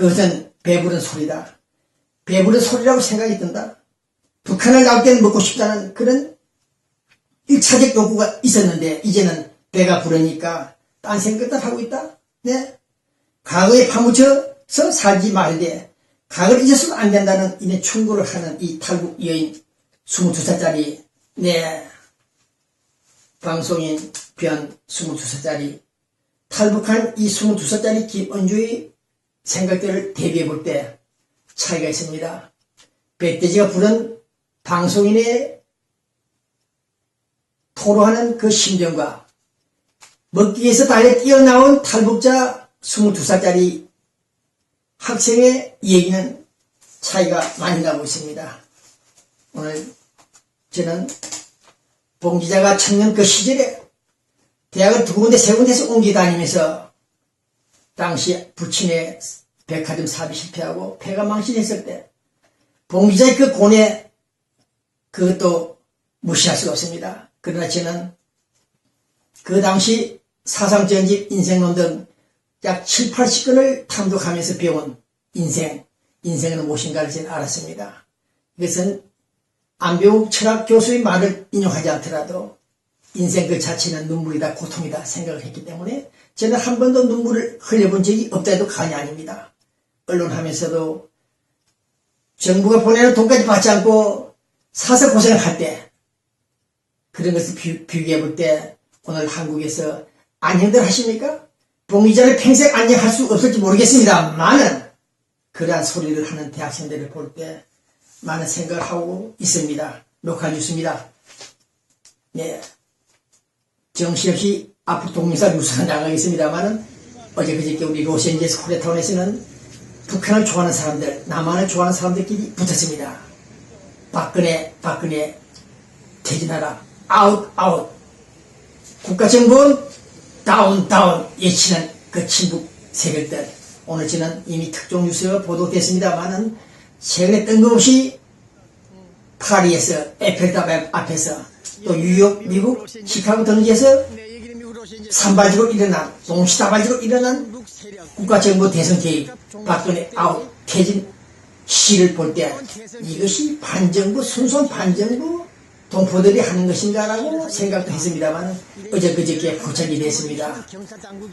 그것은 배부른 소리다. 배부른 소리라고 생각이 든다. 북한을 나올 때는 먹고 싶다는 그런 1차적 욕구가 있었는데 이제는 배가 부르니까 딴 생각을 하고 있다. 네. 과거에 파묻혀서 살지 말되 과거를 잊어서는 안 된다는 이런 충고를 하는 이 탈북 여인 22살짜리 네. 방송인 변 22살짜리 탈북한 이 22살짜리 김은주의 생각들을 대비해 볼 때 차이가 있습니다. 백돼지가 부른 방송인의 토로하는 그 심정과 먹기 위해서 달려 뛰어나온 탈북자 22살짜리 학생의 얘기는 차이가 많이 나고 있습니다. 오늘 저는 봉 기자가 청년 그 시절에 대학을 두 군데 세 군데에서 옮겨 다니면서 당시 부친의 백화점 사업이 실패하고 폐가 망신했을 때 봉 기자의 그 고뇌 그것도 무시할 수가 없습니다. 그러나 저는 그 당시 사상전집 인생론들 약 7, 80건을 탐독하면서 배운 인생은 무엇인가를 저는 알았습니다. 이것은 안배욱 철학 교수의 말을 인용하지 않더라도 인생 그 자체는 눈물이다, 고통이다 생각을 했기 때문에 저는 한 번도 눈물을 흘려본 적이 없다 해도 과언이 아닙니다. 언론하면서도 정부가 보내는 돈까지 받지 않고 사서 고생을 할 때 그런 것을 비교해 볼 때 오늘 한국에서 안녕들 하십니까? 봉 기자를 평생 안녕할 수 없을지 모르겠습니다만은 그러한 소리를 하는 대학생들을 볼 때 많은 생각을 하고 있습니다. 녹화 뉴스입니다. 네. 정신없이 앞으로 동영상 뉴스가 나가겠습니다만은 어제 그저께 우리 로스앤젤레스 코리아타운에서는 북한을 좋아하는 사람들, 남한을 좋아하는 사람들끼리 붙었습니다. 박근혜 퇴진하라. 아웃. 국가정부는 다운 외치는 그 친북 세력들. 오늘 저는 이미 특종 뉴스가 보도됐습니다만은 최근에 뜬금없이 파리에서 에펠탑 앞에서 또 뉴욕, 미국, 시카고 등지에서 산발적으로 일어난 동시다발적으로 일어난 국가정부 대선 개입 박근혜 아웃 퇴진 시를 볼 때 이것이 반정부 순수한 반정부 동포들이 하는 것인가라고 생각도 했습니다만 어제 그저께 포착이 됐습니다.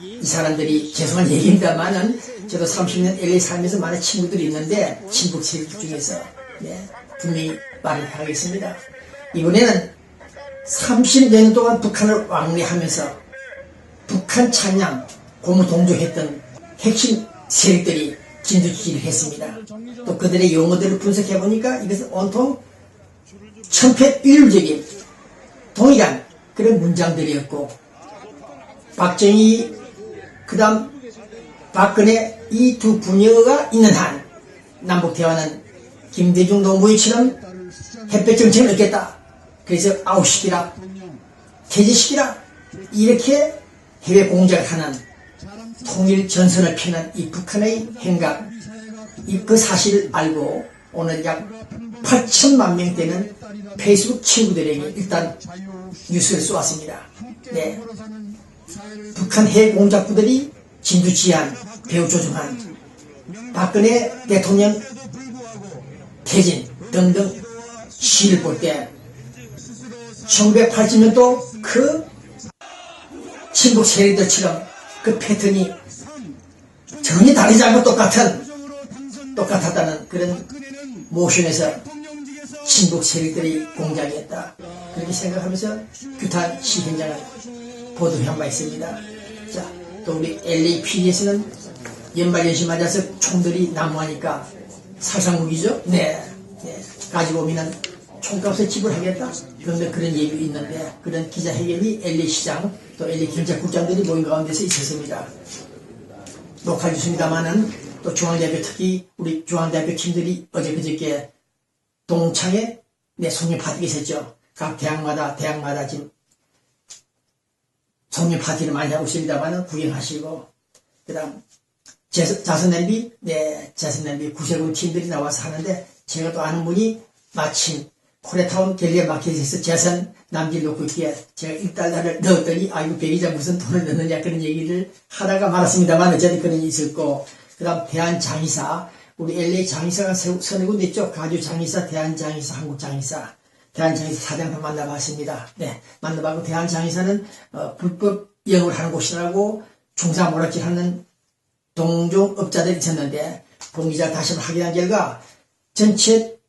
이 사람들이 죄송한 얘기입니다만은 저도 30년 LA 살면서 많은 친구들이 있는데 친북 세력 중에서 분명히 말을 하겠습니다. 이번에는 30년 동안 북한을 왕래하면서 북한 찬양 고무동조했던 핵심 세력들이 진두지휘를 했습니다. 또 그들의 용어들을 분석해보니까 이것은 온통 천편일률적인 동일한 그런 문장들이었고 박정희 그 다음 박근혜 이 두 분야가 있는 한 남북대화는 김대중 노무현처럼 햇볕 정책을 얻겠다. 그래서 아웃시키라 퇴진시키라 이렇게 해외 공작을 하는 통일 전선을 펴는 이 북한의 행각 그 사실을 알고 오늘 약 8천만 명 되는 페이스북 친구들에게 일단 뉴스를 쏘았습니다. 네. 북한 해외 공작부들이 진두지휘한 배후 조종한 박근혜 대통령 퇴진 등등 시를 볼 때 1980년도 그 친북 세력들처럼 그 패턴이 전혀 다르지 않고 똑같았다는 그런 모션에서 친북 세력들이 공작했다. 그렇게 생각하면서 규탄 시 현장을 보도한 바 있습니다. 자, 또 우리 LAPD에서는 연말연시 맞아서 총들이 난무하니까 살상무기죠? 네. 가지고 오면은 총값을 지불하겠다. 그런데 그런 얘기도 있는데 그런 기자회견이 LA시장 또 LA경찰국장들이 모인 가운데서 있었습니다. 녹화 뉴스입니다만은 또 중앙대학교 특히 우리 중앙대학교 팀들이 어제 그저께 동창회 송년 파티가 있었죠. 각 대학마다 지금 송년 파티를 많이 하고 있습니다만은 구경하시고 그 다음 자선냄비 구세군 팀들이 나와서 하는데 제가 또 아는 분이 마침 코리아타운 갤리아 마켓에서 재산 남길 놓고 있기에 제가 1달러를 넣었더니 아이고 배기자 무슨 돈을 넣느냐 그런 얘기를 하다가 말았습니다만 어쨌든 그런 일이 있었고 그 다음 대한장의사, 우리 LA 장의사가 서너 군데 있죠. 가주장의사, 대한장의사, 한국장의사, 대한장의사 사장도 만나봤습니다. 네, 만나봤고 대한장의사는 불법 영업을 하는 곳이라고 중사모락질하는 동종업자들이 있었는데 봉 기자가 다시 한번 확인한 결과 전체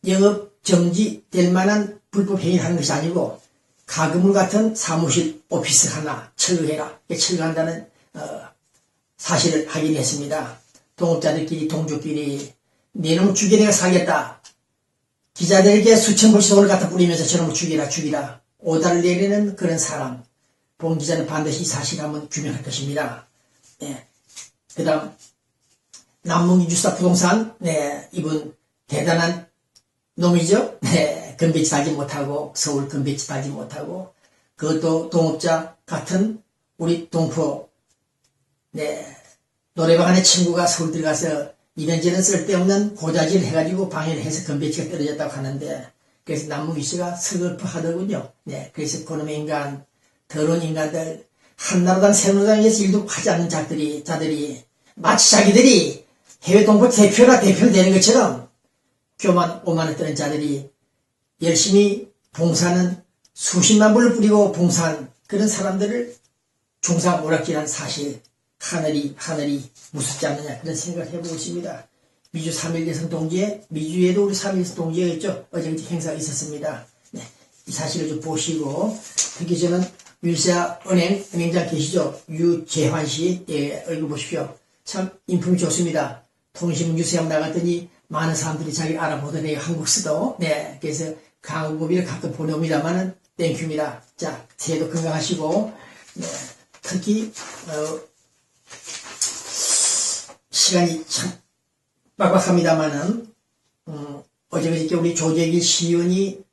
영업 정지될 만한 불법 행위를 하는 것이 아니고 가금물 같은 사무실 오피스 하나 철거해라, 철거한다는 사실을 확인했습니다. 동업자들끼리 동족끼리 네놈 죽여 내가 살겠다. 기자들에게 수천 불씩 돈을 갖다 뿌리면서 저놈을 죽이라 오다를 내리는 그런 사람. 봉 기자는 반드시 이 사실을 한번 규명할 것입니다. 네. 그 다음 남문기 주사 부동산, 네, 이분 대단한 놈이죠. 네, 건배지 달지 못하고 서울 건배지 달지 못하고 그것도 동업자 같은 우리 동포, 네, 노래방 안에 친구가 서울 들어가서 이런저런 쓸데없는 고자질을 해가지고 방해를 해서 건배지가 떨어졌다고 하는데 그래서 남문기 씨가 서글퍼하더군요. 네, 그래서 그놈의 인간, 더러운 인간들, 한나라당 새누리당에서 일도 하지 않는 자들이 마치 자기들이 해외 동포 대표를 되는 것처럼 교만 오만을 떠는 자들이 열심히 봉사는 수십만 불을 뿌리고 봉사한 그런 사람들을 중사모락질한 사실, 하늘이 무섭지 않느냐 그런 생각을 해보고 있습니다. 미주 3.1 여성동지회, 미주에도 우리 3.1 여성동지회가 있죠. 어제 행사가 있었습니다. 네, 이 사실을 좀 보시고 특히 저는 윤세아 은행장 계시죠? 유재환 씨, 예, 얼굴 보십시오. 참 인품이 좋습니다. 통신문 뉴스에 나갔더니 많은 사람들이 자기를 알아보더니 한국서도, 네, 그래서 강구비를 가끔 보내옵니다만은 땡큐입니다. 자, 새해도 건강하시고, 네, 특히 시간이 참 빡빡합니다만은 어제 우리 조재길 시의원이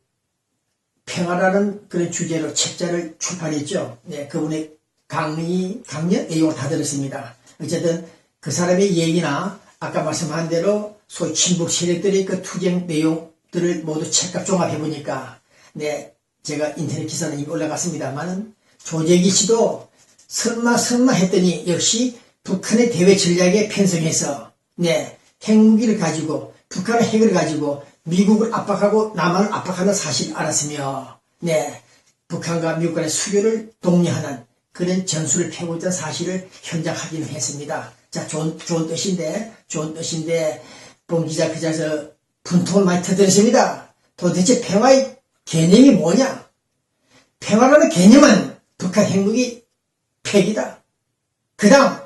평화라는 그런 주제로 책자를 출판했죠. 네, 그분의 강연 내용을 다 들었습니다. 어쨌든 그 사람의 얘기나 아까 말씀한 대로 소위 친북 세력들의 그 투쟁 내용들을 모두 책각 종합해 보니까 네, 제가 인터넷 기사는 이미 올라갔습니다만은 조재기 씨도 설마 했더니 역시 북한의 대외 전략에 편성해서 네, 핵무기를 가지고 북한의 핵을 가지고 미국을 압박하고 남한을 압박하는 사실을 알았으며 네, 북한과 미국 간의 수교를 독려하는 그런 전술을 펴고 있던 사실을 현장 확인을 했습니다. 자, 좋은 뜻인데 봉 기자 그 자리에서 분통을 많이 터뜨렸습니다. 도대체 평화의 개념이 뭐냐? 평화라는 개념은 북한 핵무기 폐기다. 그 다음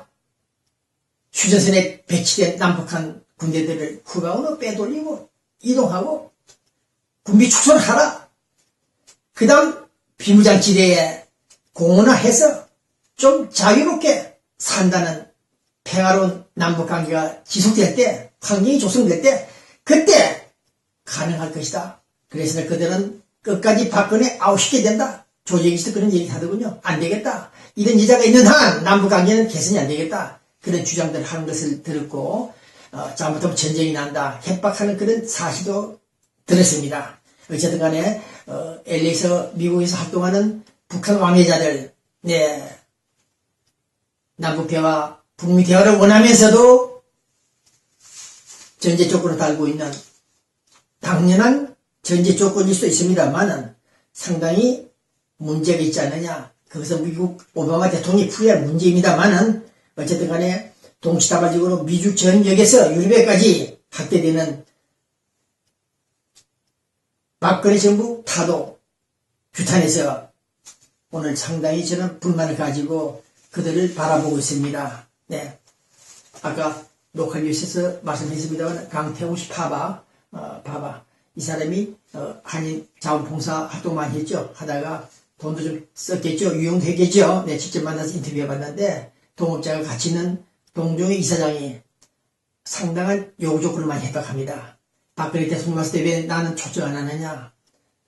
휴전선에 배치된 남북한 군대들을 후방으로 빼돌리고 이동하고 군비 축소를 하라. 그 다음 비무장지대에 공헌화해서 좀 자유롭게 산다는 평화로운 남북관계가 지속될 때, 환경이 조성될 때, 그때 가능할 것이다. 그래서 그들은 끝까지 박근혜 아웃시켜야 된다. 조재기 씨도 그런 얘기 하더군요. 안 되겠다. 이런 여자가 있는 한 남북관계는 개선이 안 되겠다. 그런 주장들을 하는 것을 들었고 잘못하면 전쟁이 난다. 협박하는 그런 사실도 들었습니다. 어쨌든 간에 LA에서 미국에서 활동하는 북한 왕래자들 네, 남북대화, 북미 대화를 원하면서도 전제 조건을 달고 있는 당연한 전제 조건일 수도 있습니다만은 상당히 문제가 있지 않느냐. 거기서 미국 오바마 대통령이 풀이할 문제입니다만은 어쨌든 간에 동시다발적으로 미주 전역에서 유럽에까지 확대되는 박근혜 정부 타도 규탄해서 오늘 상당히 저는 불만을 가지고 그들을 바라보고 있습니다. 네. 아까 녹화뉴스에서 말씀했습니다만 강태웅 씨 봐봐. 이 사람이 한인 자원봉사 활동 많이 했죠. 하다가 돈도 좀 썼겠죠. 유용되겠죠. 네, 직접 만나서 인터뷰해봤는데 동업자가 같이 있는 동종의 이사장이 상당한 요구 조건을 많이 협박합니다. 박근혜 대통령 왔을 때 왜 나는 초청 안 하느냐.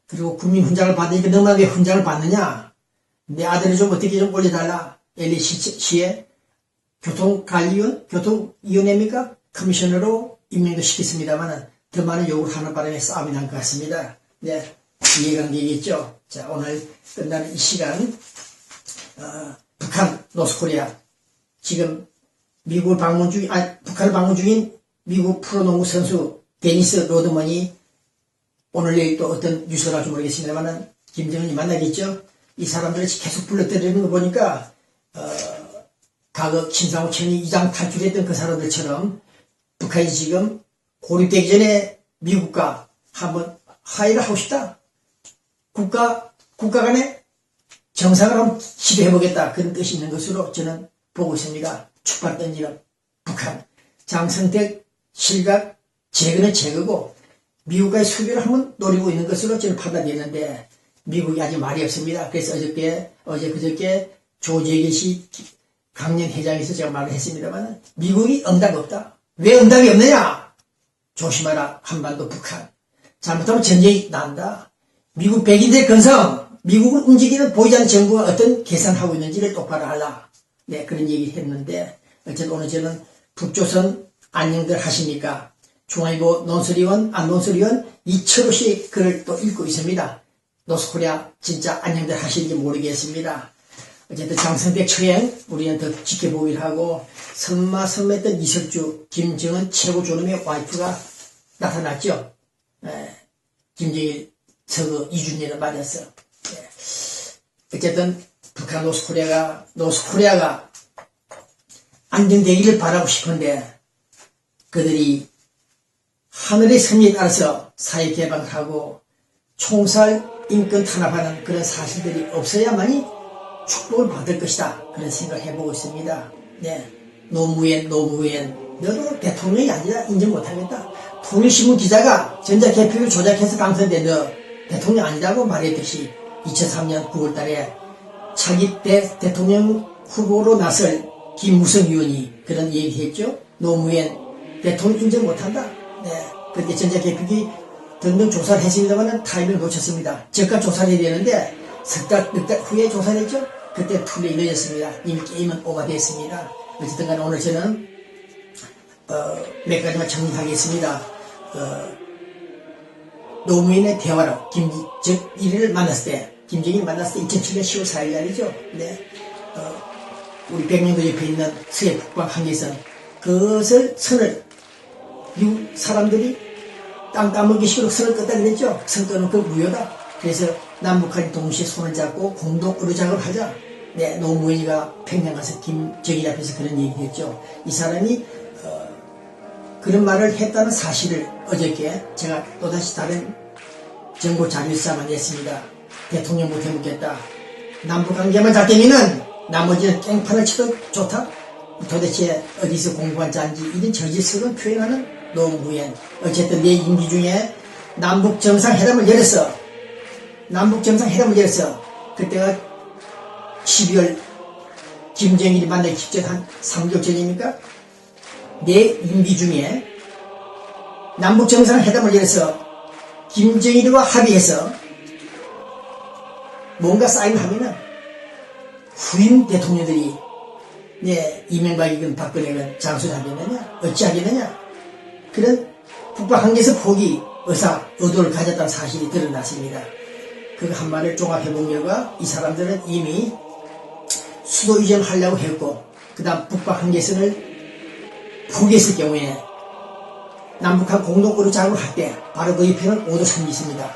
그리고 국민 훈장을 받으니까 너만 왜 훈장을 받느냐. 내 아들을 좀 어떻게 좀 올려달라. LA시의 교통위원회입니까? 커미셔너로 임명도 시켰습니다만 더 많은 요구를 하는 바람에 싸움이 난 것 같습니다. 네, 이해관계겠죠. 자, 오늘 끝나는 이 시간 북한, 노스코리아 지금 북한을 방문 중인 미국 프로농구 선수 데니스 로드먼이 오늘 내일 또 어떤 뉴스가 나올지 모르겠습니다만은 김정은이 만나겠죠. 이 사람들을 계속 불러들이는 거 보니까 과거 김상호 천이 이장 탈출했던 그 사람들처럼 북한이 지금 고립되기 전에 미국과 한번 화해를 하고 싶다. 국가 간에 정상을 한번 시도해보겠다. 그런 뜻이 있는 것으로 저는 보고 있습니다. 축발 던지는 북한. 장성택 실각 제거는 제거고 미국과의 수교를 한번 노리고 있는 것으로 저는 판단되는데 미국이 아직 말이 없습니다. 그래서 그저께 조재계시 강연 회장에서 제가 말을 했습니다만 미국이 응답 없다. 왜 응답이 없느냐? 조심하라. 한반도 북한. 잘못하면 전쟁이 난다. 미국 백인들 건성, 미국을 움직이는 보이지 않는 정부가 어떤 계산하고 있는지를 똑바로 알라. 네, 그런 얘기 했는데 어쨌든 오늘 저는 북조선 안녕들 하십니까? 중앙일보 논설위원 이철호 씨의 글을 또 읽고 있습니다. 노스코리아 진짜 안녕들 하시는지 모르겠습니다. 어쨌든 장성택 처행 우리는 더 지켜보기를 하고 선마선매했던 이석주 김정은 최고 존엄의 와이프가 나타났죠. 김정일 서거 2주년을 맞았어. 어쨌든 북한 노스코리아가 안정되기를 바라고 싶은데 그들이 하늘의 섭리에 따라서 사회개방하고 총살 인권 탄압하는 그런 사실들이 없어야만이 축복을 받을 것이다. 그런 생각을 해보고 있습니다. 네, 노무현 너도 대통령이 아니라 인정 못하겠다. 통일신문 기자가 전자개표를 조작해서 당선된 너 대통령 아니라고 말했듯이 2003년 9월 달에 차기 대통령 후보로 나설 김무성 의원이 그런 얘기했죠. 노무현 대통령 인정 못한다. 네, 그때 전자개표기 등등 조사를 했습니다만 타이밍을 놓쳤습니다. 저가 조사를 해야 되는데 석 달 후에 조사를 했죠. 그때 투명이 늦었습니다. 이미 게임은 오버됐습니다. 어쨌든 간에 오늘 저는 몇 가지만 정리하겠습니다. 노무현의 대화로 이를 만났을 때 김정일을 만났을 때 2007년 10월 4일 날이죠. 네. 우리 백령도 옆에 있는 서해 북방 한계선 그것을 선을 미국 사람들이 땅 따먹기 식으로 선을 껐다 그랬죠. 선 끄는 그 무효다. 그래서 남북한이 동시에 손을 잡고 공동 의료작업을 하자. 네, 노무현이가 평양 가서 김정일 앞에서 그런 얘기를 했죠. 이 사람이 그런 말을 했다는 사실을 어저께 제가 또다시 다른 정보 자료에서 잡아냈습니다. 대통령 못 해먹겠다. 남북관계만 잘 되면은 나머지는 깽판을 쳐도 좋다. 도대체 어디서 공부한 자인지 이런 저질스러운 표현하는 노무현. 어쨌든 내 임기 중에 남북 정상회담을 열었어. 그때가 12월 김정일이 만나기 직전 한 3개월 전입니까? 내 임기 중에 남북 정상회담을 열어서 김정일과 합의해서 뭔가 사인을 하면은 후임 대통령들이 이명박이건 박근혜건 장수를 하겠느냐? 어찌 하겠느냐? 그런 북방 한계에서 포기 의도를 가졌다는 사실이 드러났습니다. 그 한 말을 종합해본 결과 이 사람들은 이미 수도 이전하려고 했고 그 다음 북방 한계선을 포기했을 경우에 남북한 공동으로 작업을 할 때 바로 그 옆에는 오도섬이 있습니다.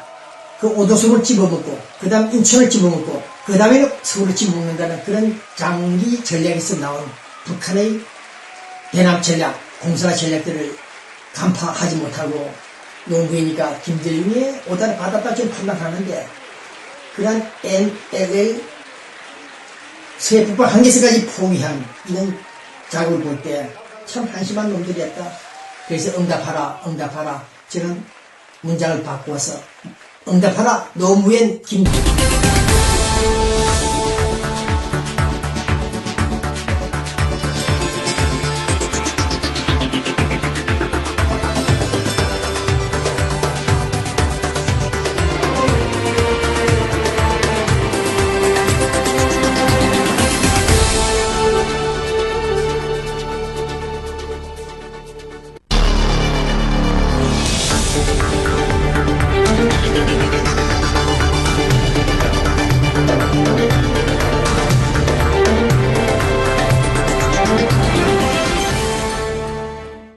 그 오도섬을 집어먹고 그 다음 인천을 집어먹고 그 다음에는 서울을 집어먹는다는 그런 장기 전략에서 나온 북한의 대남 전략, 공사 전략들을 간파하지 못하고 노무현이가 김대중의 오다를 받았다 좀 판단하는데 그런 NLL 서해 북방 한계선까지 포기한 이런 작업을 볼 때 참 한심한 놈들이었다. 그래서 응답하라. 저는 문장을 바꾸어서 응답하라 노무현 김